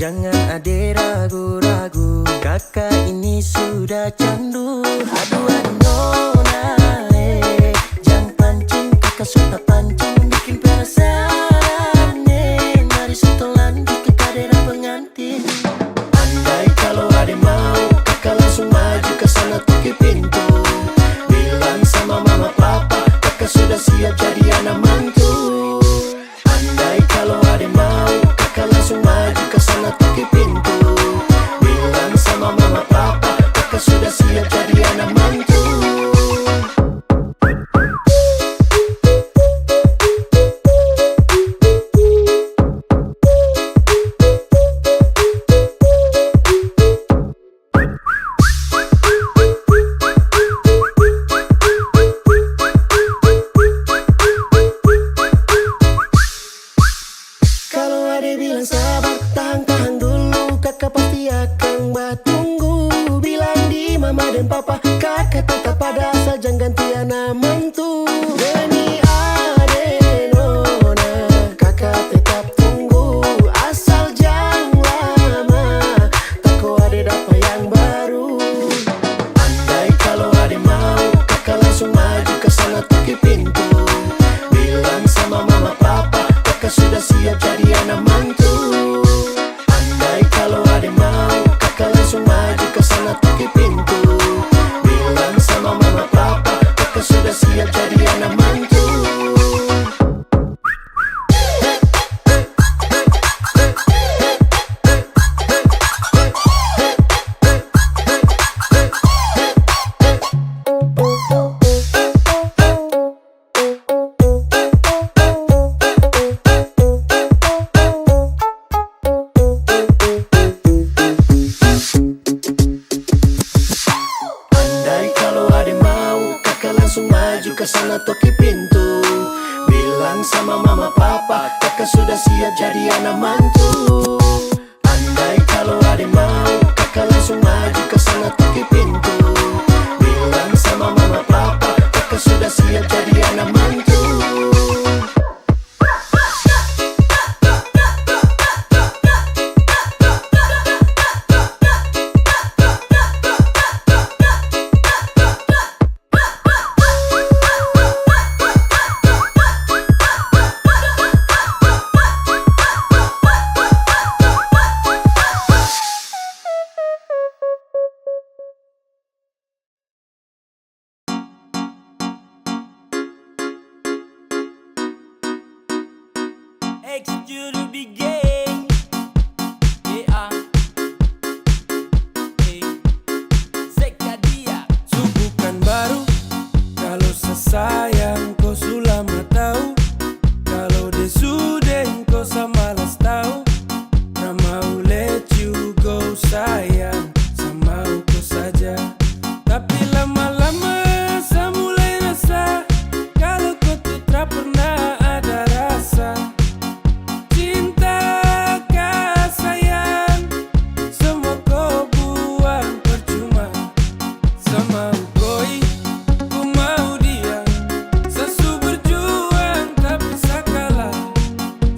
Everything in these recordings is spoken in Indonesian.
Jangan ada ragu-ragu, kakak ini sudah candu. Aduh aduh nona, jangan pancing, kakak suka pancing, bikin penasaran. Mari setelan kita kadera pengantin. Andai kalau ada mau, kakak langsung maju ke sana tuki pintu. Bilang sama mama papa, kakak sudah siap jadi anak mantu. Andai kalau ada mau, kakak langsung maju ke sana tuki pintu. Bilang sama mama papa, kakak sudah siap jadi anak mantu. Kalau ada bilang sabar, tahan-tahan dulu, kakak pasti akan bertunggu. Bilang di mama dan papa, kakak tetap ada asal jangan ganti anak mantu. Demi ade nona, kakak tetap tunggu, asal jangan lama, takut ada dapat yang baru. Andai kalau ada mau, kakak langsung maju ke sana tuki pintu. Bilang sama mama papa, kakak sudah siap jadi anak mantu. Andai kalau ada mau, kakak langsung maju ke sana tuki pintu. Bilang sama mama papa, kakak sudah siap jadi anak mantu. Andai kalau ada mau, kakak langsung maju ke sana toki pintu. Bilang sama mama papa, kakak sudah siap jadi anak mantu. Andai kalau ada mau, kakak langsung maju ke sana toki pintu. Bilang sama mama papa, kakak sudah siap jadi anak mantu. Expect you to be gay. Yeah. Hey. Zekadia. Bukan baru kalau sesayang kau sudah tahu. Kalau dia sudah kau samalas tahu. Tak mau let you go sayang, sama kau saja. Tapi lama-lama saya mulai rasa kalau kau tuh tak pernah ada rasa. Cinta kah sayang, semua kau buang percuma. Sama koi, ku mau dia. Sesu berjuang tapi sakalah.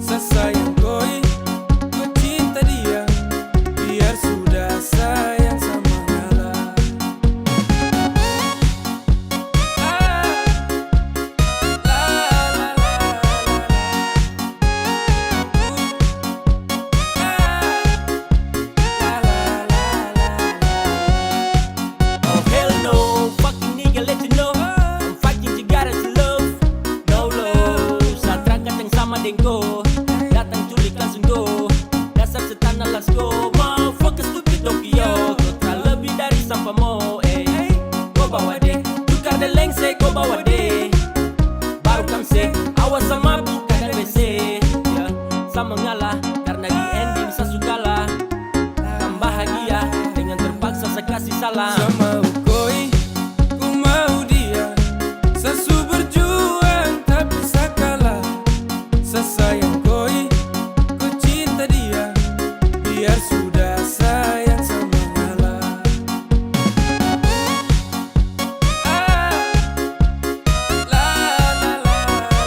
Sesayang koi, ku cinta dia. Biar sudah sayang sama ngalah. Oh hell no, fucking nigga let you know I'm fucking Cigara to love. No love, saat rangkat yang sama dengko. Datang culik langsung go. Dasar setan alas go. Motherfucker stupid Tokyo. Kau tak lebih dari sampah mo. Kau bawa deh, tukar deh lengse kau bawa deh. Baru kamse, awas sama bukan dan WC. Ya, sama ngalah karena di ending saya sukalah. Kan bahagia dengan terpaksa saya kasih salam. Sama koi, ku mau dia. Sesu berjuang tapi sakalah. Sesayang koi, ku cinta dia. Biar sudah sayang sama ngalah. La la la la la.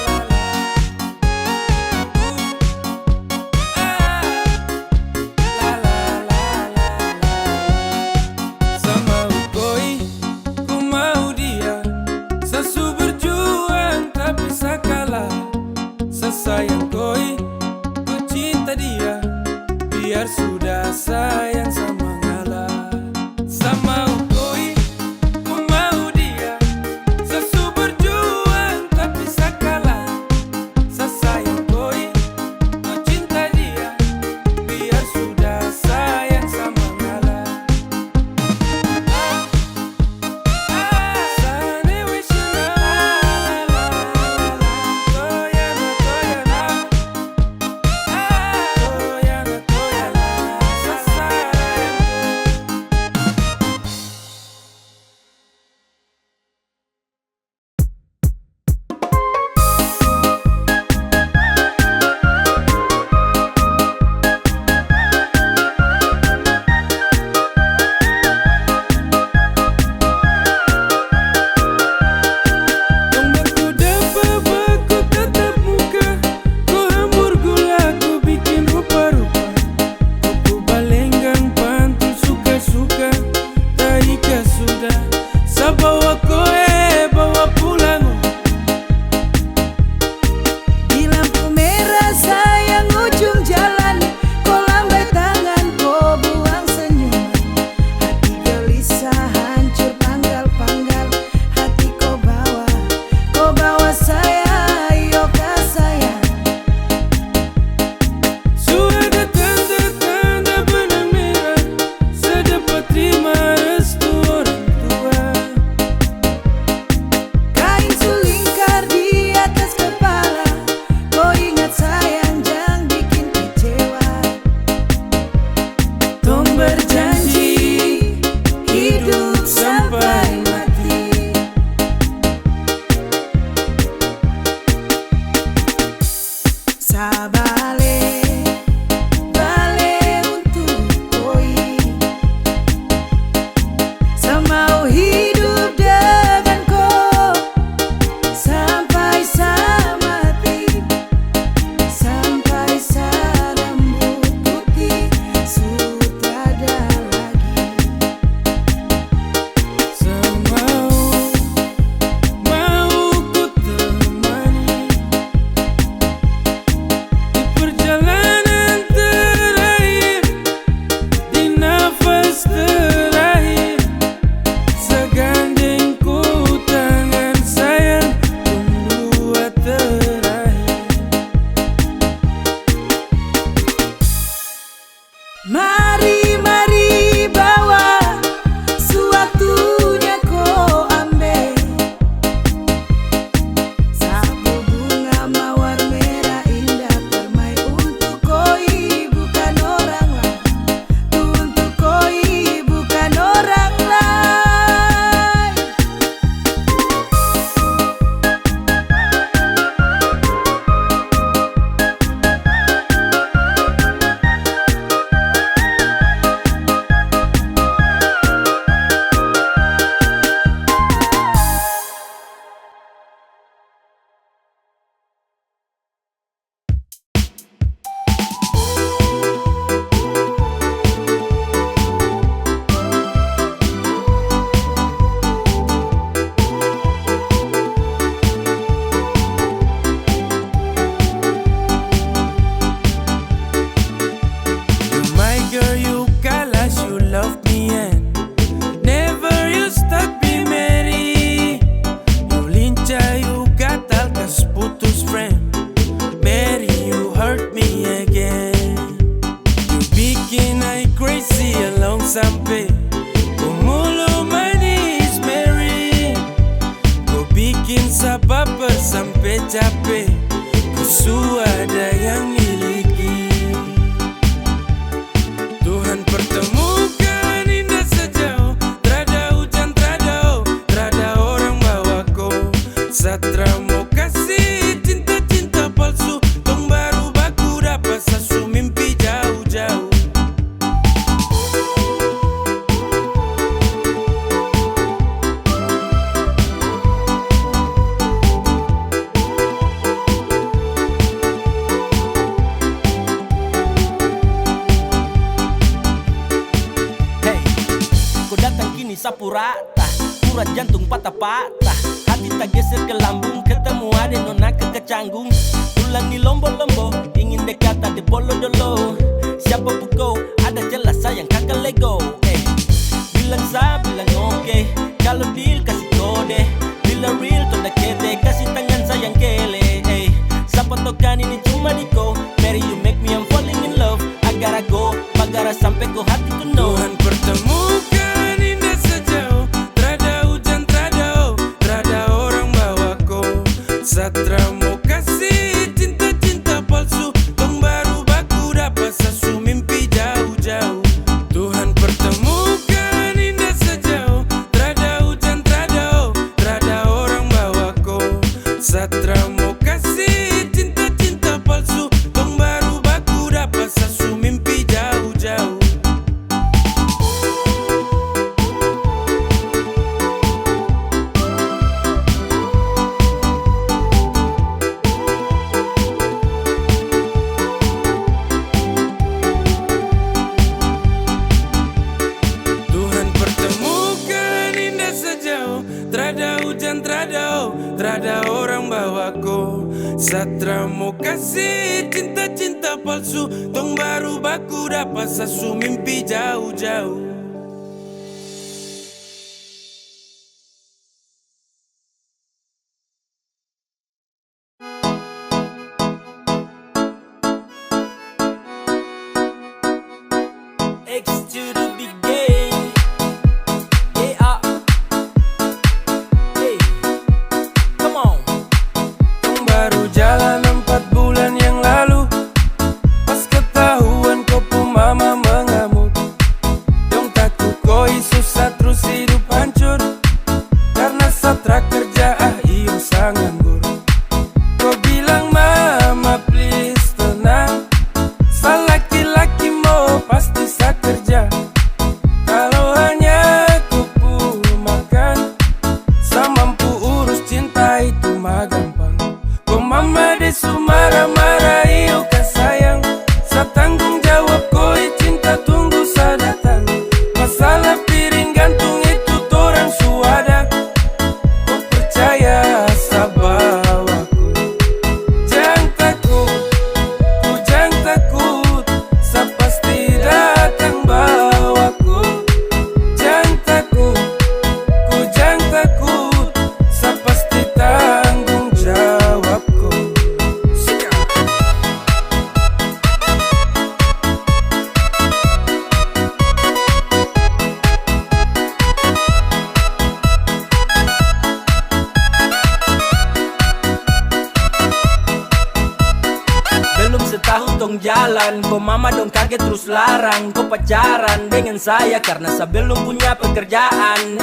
sampai capek, ku suada yang miliki. Tuhan pertemukan indah sejauh, trada hujan, trada orang bawa ko. Satra mau kasih cinta-cinta palsu, tong baru baku dapat sasu mimpi jauh-jauh. Sapu rata, urat jantung patah-patah, hati tak geser ke lambung, ketemu ada nona kecanggung. Tulang di lombo-lombo, ingin dekat ada bolo-dolo. Siapa kau, ada jelas sayang kakak lego. Bilang sa, bilang oke, kalau deal kasih kode. Bila real, tonda kete, kasih tangan sayang kele. Siapa tokan ini cuma di ko, Mary you make me I'm falling in love. Agar aku, bagara sampai ko hati to know. Tuhan pertemukan indah sejauh, trada hujan, trada orang bawa ko. Satra mau kasih cinta-cinta palsu, tong baru baku dapat sasu mimpi jauh-jauh. Tuhan pertemukan indah sejauh, trada hujan, trada orang bawa ko. Satra mau kasih cinta-cinta palsu, tong baru baku dapat sasu mimpi jauh-jauh. Tuhan pertemukan indah sejauh, trada hujan, trada orang bawa ko. Satra mau kasih cinta-cinta palsu, tong baru baku dapat sasu mimpi jauh-jauh. X to the big game. Yeah. Hey, come on. Baru jalan 4 bulan yang lalu, pas ketahuan kopu mama mengamuk. Dong takut koi susah terus hidup hancur, karena Satra kerja iyo sanganggur. Kau bilang mama please tenang, sa laki-laki mau pasti sa kerja. Kalau hanya kopu makan, sa mampu urus cinta itu mah gampang. Kau mama desu marah-marah iyo kan sayang, sa tanggung jawab koi cinta tunggu sa datang. Masalah piring gantung itu torang suada, kau percaya sa bawaku. Jangan takut, ku jangan takut, sa pasti datang bawaku. Jangan takut, ku jangan takut, sa pasti tanggung jawabku. Belum setahun tong jalan, kok mama dong kaget terus larang. Kok pacaran dengan saya karena saya belum punya pekerjaan.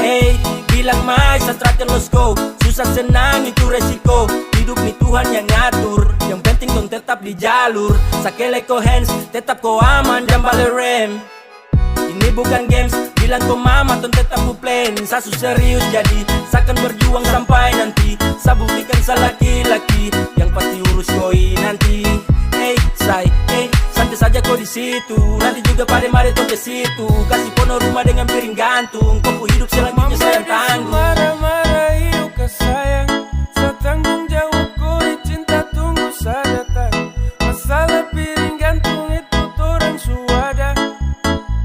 Bilang mai satrakan losko, susah senang itu resiko. Hidup nih Tuhan yang ngatur, yang penting tong tetap di jalur. Sakele ko hands, tetap ko aman dan bale rem. Ini bukan games, bilang ko mama tong tetap ku plan. Sasu serius jadi, sakan berjuang sampai nanti. Sa buktikan sa laki-laki, yang pasti urus koi nanti. Santai saja kau di situ, nanti juga pada mari tong ke situ. Kasih pono rumah dengan piring gantung, kau hidup selanjutnya sayang tanggung. Marah-marah iyo ke sayang, sa tanggung jawab koi cinta tunggu sa datang. Masalah piring gantung itu torang suada,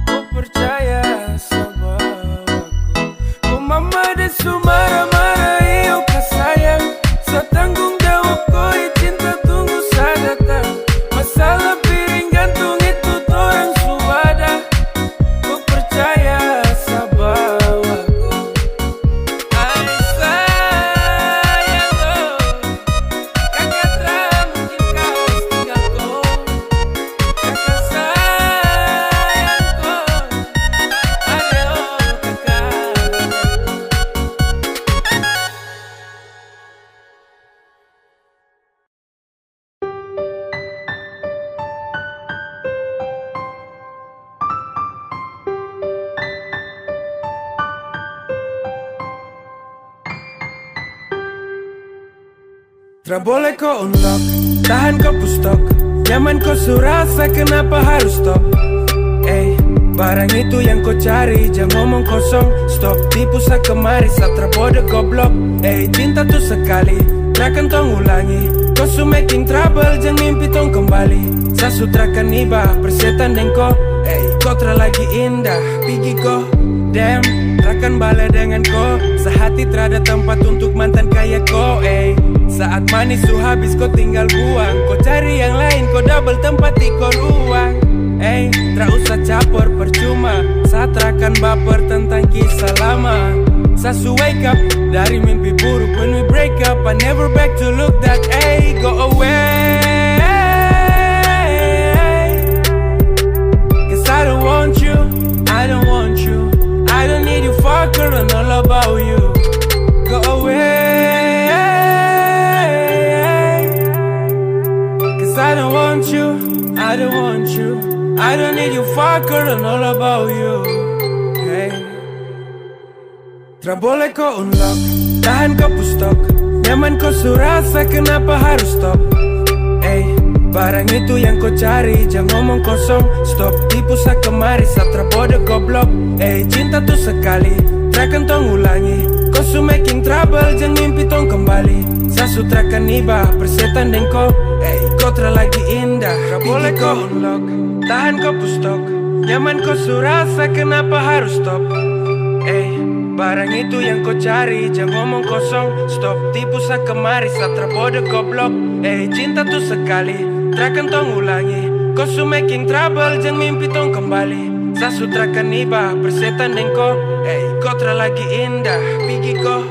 kau percaya sa bawaku. Kau mama desu marah-marah iyo ke sayang, sa tanggung jawab koi cinta tunggu sa datang. Masalah piring gantung itu torang suada, kau percaya sa bawaku. Tra boleh kau unlock, tahan kau pustok. Nyaman kau surasa, kenapa harus stop? Barang itu yang kau cari, jangan ngomong kosong. Stop tipu sa kemari, satra bodoh goblok. Cinta tuh sekali, trakan tong ulangi. Kau su making trouble, jangan mimpi tong kembali. Sa sutrakan iba, persetan deng kau. Kau tra lagi indah, pergi kau. Damn, trakan bala dengan kau. Sehati terada tempat untuk mantan kayak kau. Saat manis su habis kau tinggal buang. Kau cari yang lain, kau double tempat di kau ruang. Tra usah caper percuma. Saat trakan baper tentang kisah lama. Sasu wake up dari mimpi buruk. When we break up, I never back to look that. Go away. Cause I don't want you, I don't want you. I don't need you, fucker, and all about you. Go away. Cause I don't want you, I don't want you. I don't need you, fucker, and all about you. Tra boleh kau unlock, tahan kau pustok. Nyaman kau surasa, kenapa harus stop? Barang itu yang kau cari, jangan ngomong kosong. Stop tipu sa kemari, satra bodoh goblok. Cinta tuh sekali, trakan tong ulangi. Kau su making trouble, jangan mimpi tong kembali. Sa sutrakan iba, persetan deng kau. Kau tra lagi indah, tra boleh kau unlock, tahan kau pustok. Nyaman kau surasa, kenapa harus stop? Barang itu yang kau cari, jangan ngomong kosong. Stop tipu sa kemari, satra bodoh goblok. Cinta tuh sekali, trakan tong ulangi. Kau su making trouble, jangan mimpi tong kembali. Sa sutrakan iba, persetan deng kau. Kau tra lagi indah, pergi kau.